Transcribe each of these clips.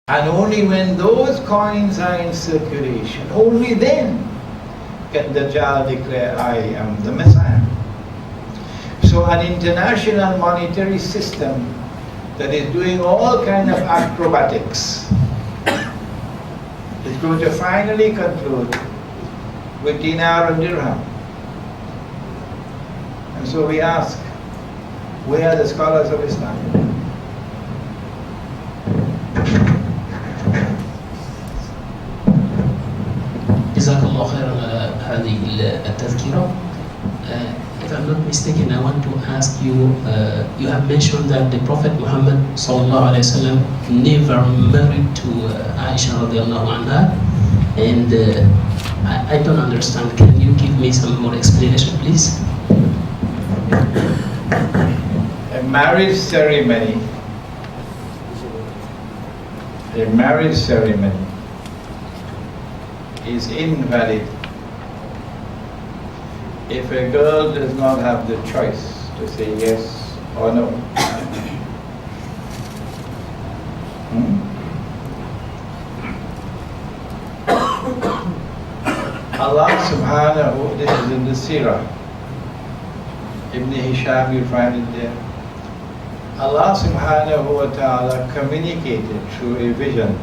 And only when those coins are in circulation, only then can Dajjal declare, I am the Messiah. So an international monetary system that is doing all kind of acrobatics is going to finally conclude with dinar and dirham. And so we ask, where are the scholars of Islam? جزاك الله خيرا على هذه التذكرة. If I'm not mistaken, I want to ask you, you have mentioned that the Prophet Muhammad sallallahu alaihi wasallam never married to Aisha radiallahu anha, and I don't understand. Can you give me some more explanation, please? A marriage ceremony is invalid if a girl does not have the choice to say yes or no. Allah subhanahu, this is in the Sirah, Ibn Hisham, you find it there. Allah subhanahu wa ta'ala communicated through a vision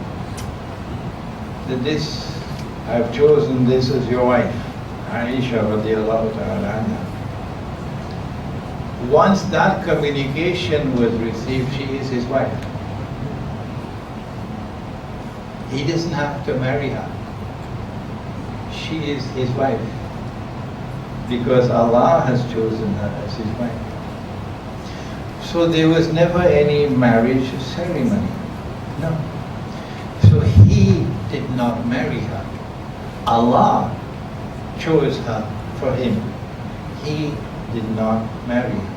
that this, I've chosen this as your wife, Aisha radiallahu ta'ala anha. Once that communication was received, she is his wife. He doesn't have to marry her. She is his wife because Allah has chosen her as his wife. So there was never any marriage ceremony. No. So he did not marry her. Allah chose her for him. He did not marry her.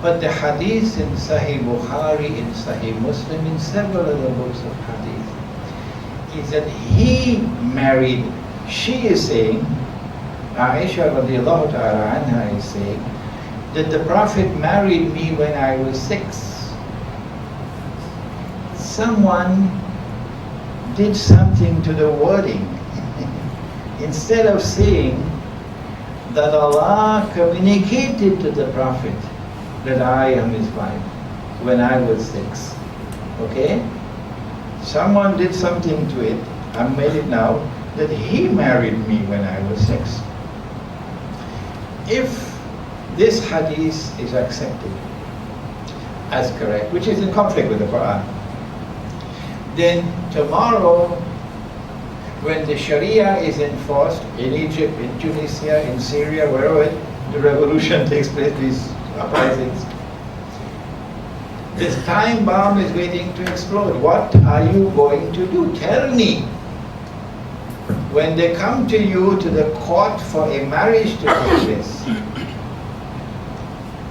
But the hadith in Sahih Bukhari, in Sahih Muslim, in several other books of hadith, is that he married. She is saying, Aisha radiallahu ta'ala anha is saying, that the Prophet married me when I was 6. Someone did something to the wording. Instead of saying that Allah communicated to the Prophet that I am his wife when I was 6. Okay? Someone did something to it, I made it now, that he married me when I was 6. If this hadith is accepted as correct, which is in conflict with the Quran, then tomorrow, when the Sharia is enforced in Egypt, in Tunisia, in Syria, wherever the revolution takes place, these uprisings, this time bomb is waiting to explode. What are you going to do? Tell me. When they come to you to the court for a marriage to take place,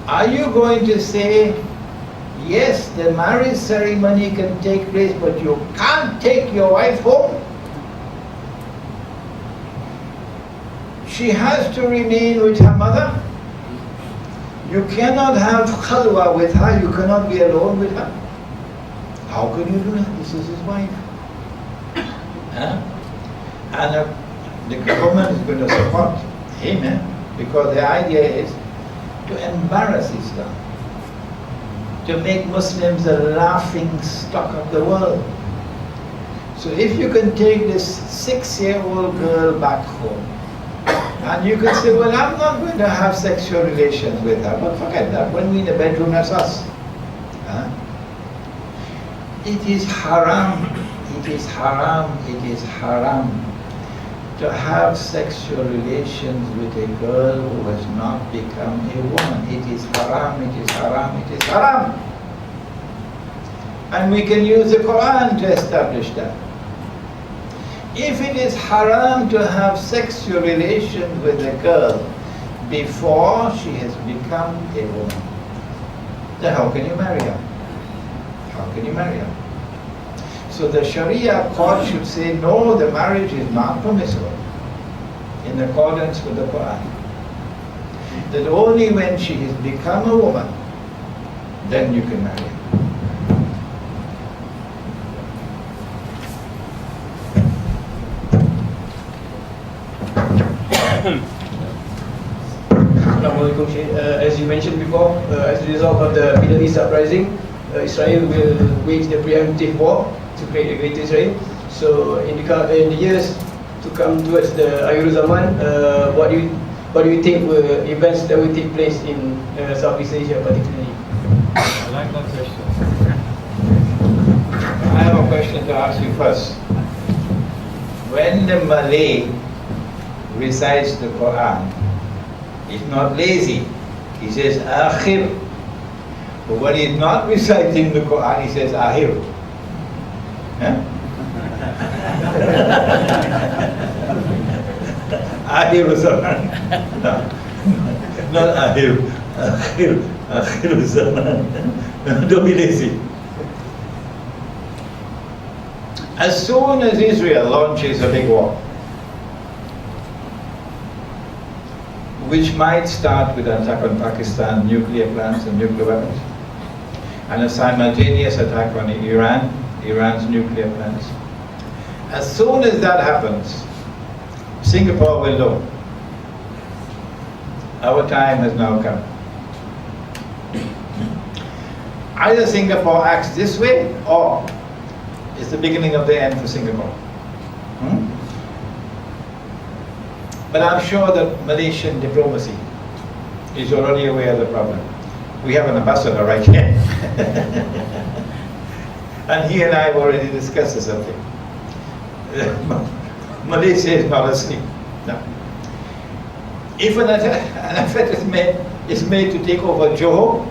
are you going to say, yes, the marriage ceremony can take place, but you can't take your wife home? She has to remain with her mother. You cannot have khalwa with her, you cannot be alone with her. How can you do that? This is his wife. Huh? And the government is going to support him, because the idea is to embarrass Islam, to make Muslims a laughing stock of the world. So if you can take this 6-year-old girl back home, and you can say, well, I'm not going to have sexual relations with her, but forget that, when we're in the bedroom, that's us. Huh? It is haram, it is haram, it is haram to have sexual relations with a girl who has not become a woman. It is haram, it is haram, it is haram. And we can use the Quran to establish that. If it is haram to have sexual relations with a girl before she has become a woman, then how can you marry her? How can you marry her? So the Sharia court should say, no, the marriage is not permissible in accordance with the Quran. That only when she has become a woman, then you can marry her. Assalamualaikum, Sheikh. As you mentioned before, as a result of the Middle East uprising, Israel will wage the preemptive war to create a great Israel. So in the years to come towards the Akhir Zaman, what do you think were events that will take place in Southeast Asia particularly? I like that question. I have a question to ask you first. When the Malay recites the Quran, he's not lazy. He says akhir. But when he's not reciting the Quran, he says ahir. Huh? Ahir zaman. No, not ahir. Akhir zaman. Don't be lazy. As soon as Israel launches a big war, which might start with an attack on Pakistan, nuclear plants and nuclear weapons, and a simultaneous attack on Iran, Iran's nuclear plants. As soon as that happens, Singapore will know our time has now come. Either Singapore acts this way, or it's the beginning of the end for Singapore. But I'm sure that Malaysian diplomacy is already aware of the problem. We have an ambassador right here. And he and I have already discussed the subject. Malaysia is not asleep. No. If an effort is made to take over Johor,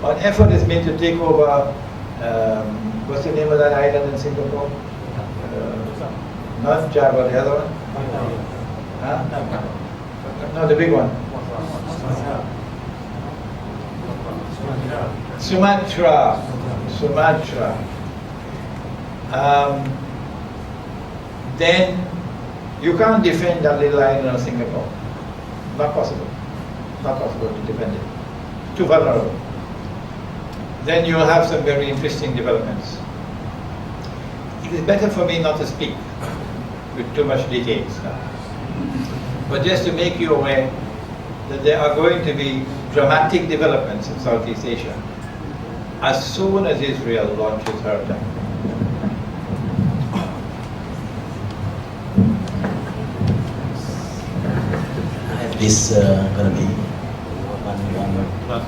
or an effort is made to take over, what's the name of that island in Singapore? Not Java, the other one? Huh? No, the big one. Sumatra. Then you can't defend that little island of Singapore. Not possible. Not possible to defend it. Too vulnerable. Then you'll have some very interesting developments. It is better for me not to speak with too much details. But just to make you aware that there are going to be dramatic developments in Southeast Asia as soon as Israel launches her attack. This gonna be one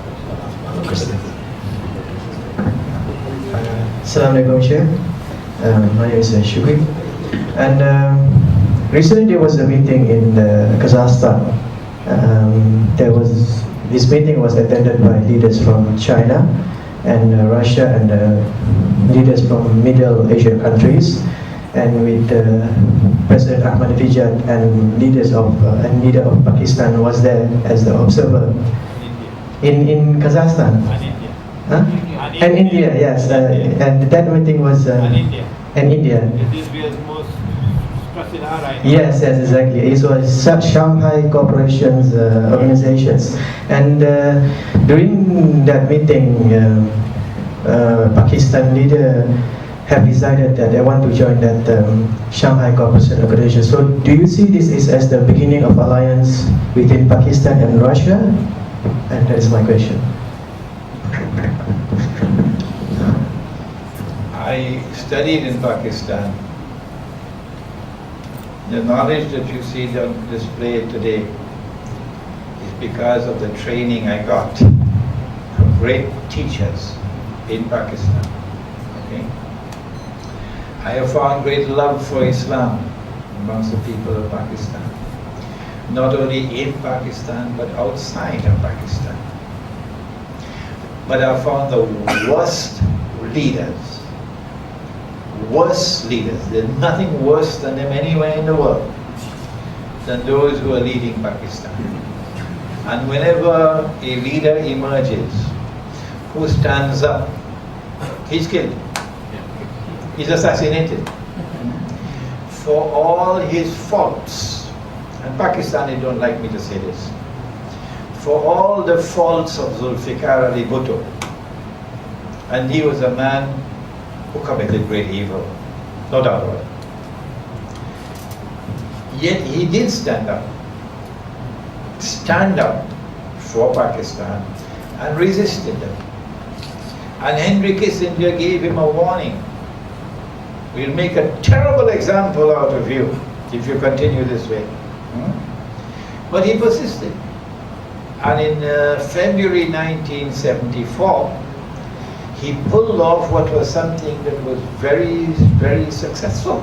question. Assalamualaikum, Sheikh. My name is Shukri. And recently there was a meeting in Kazakhstan. This meeting was attended by leaders from China and Russia and leaders from Middle Asia countries, and with President Ahmadinejad and leader of Pakistan was there as the observer in Kazakhstan. Huh? And India, yes. And that meeting was and India. Yes, exactly. It was Shanghai Cooperation's organizations, and during that meeting, Pakistan leader have decided that they want to join that Shanghai Cooperation Organization. So, do you see this as the beginning of alliance between Pakistan and Russia? And that is my question. I studied in Pakistan. The knowledge that you see on display today is because of the training I got from great teachers in Pakistan. Okay? I have found great love for Islam amongst the people of Pakistan. Not only in Pakistan, but outside of Pakistan. But I found the worst leaders. There's nothing worse than them anywhere in the world than those who are leading Pakistan. And whenever a leader emerges who stands up, he's killed. He's assassinated. For all his faults, and Pakistanis don't like me to say this, for all the faults of Zulfikar Ali Bhutto, and he was a man who committed great evil, no doubt about it. Yet he did stand up stand up for Pakistan and resisted them. And Henry Kissinger gave him a warning. We'll make a terrible example out of you if you continue this way. But he persisted. And in February 1974, he pulled off what was something that was very, very successful.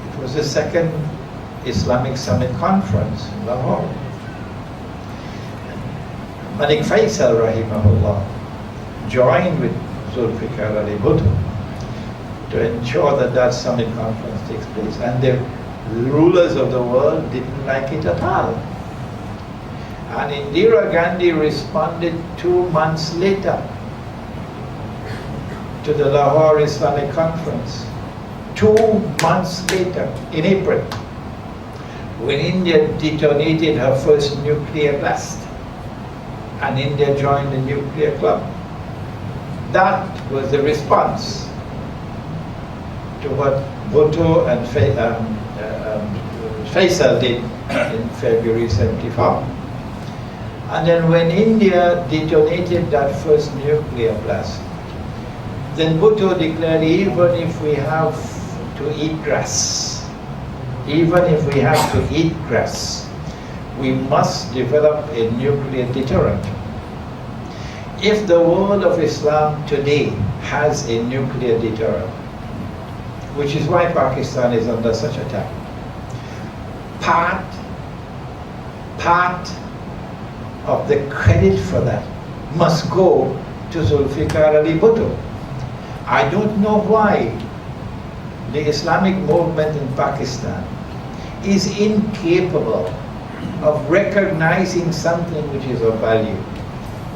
It was the second Islamic Summit Conference in Lahore. Malik Faisal rahimahullah joined with Zulfikar Ali Bhutto to ensure that that summit conference takes place, and the rulers of the world didn't like it at all. And Indira Gandhi responded 2 months later to the Lahore Islamic Conference. 2 months later, in April, when India detonated her first nuclear blast, and India joined the nuclear club. That was the response to what Bhutto and Faisal did in February 74. And then when India detonated that first nuclear blast, then Bhutto declared, even if we have to eat grass, even if we have to eat grass, we must develop a nuclear deterrent. If the world of Islam today has a nuclear deterrent, which is why Pakistan is under such attack, part of the credit for that must go to Zulfikar Ali Bhutto. I don't know why the Islamic movement in Pakistan is incapable of recognizing something which is of value.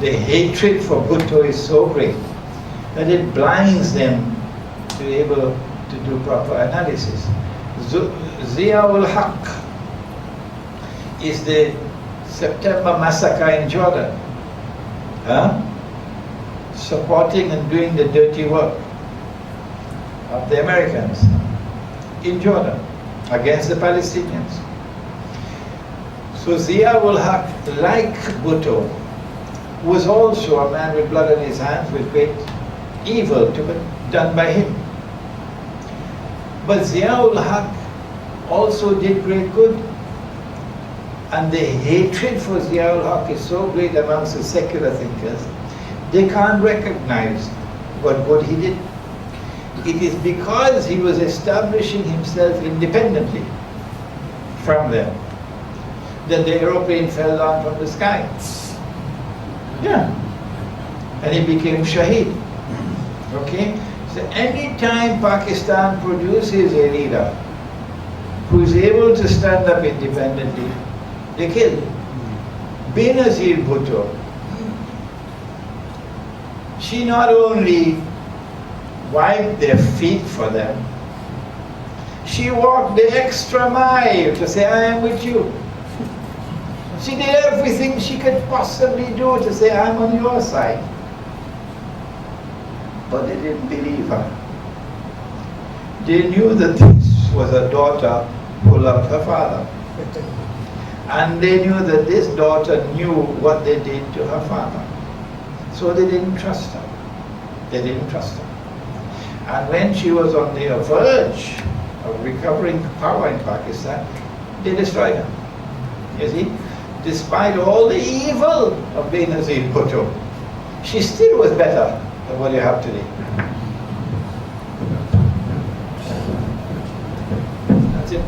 The hatred for Bhutto is so great that it blinds them to be able to do proper analysis. Zia-ul Haq is the September massacre in Jordan, supporting and doing the dirty work of the Americans in Jordan against the Palestinians. So Zia-ul Haq, like Bhutto, was also a man with blood on his hands, with great evil to be done by him. But Zia-ul Haq also did great good. And the hatred for Zia-ul Haq is so great amongst the secular thinkers, they can't recognize what good he did. It is because he was establishing himself independently from them that the aeroplane fell down from the sky. Yeah. And he became Shaheed. Okay? So any time Pakistan produces a leader who is able to stand up independently, they kill. Benazir Bhutto, she not only wiped their feet for them, she walked the extra mile to say, I am with you. She did everything she could possibly do to say, I'm on your side. But they didn't believe her. They knew that this was a daughter who loved her father. And they knew that this daughter knew what they did to her father. So they didn't trust her. They didn't trust her. And when she was on the verge of recovering power in Pakistan, they destroyed her. You see? Despite all the evil of Benazir Bhutto, she still was better than what you have today. That's it.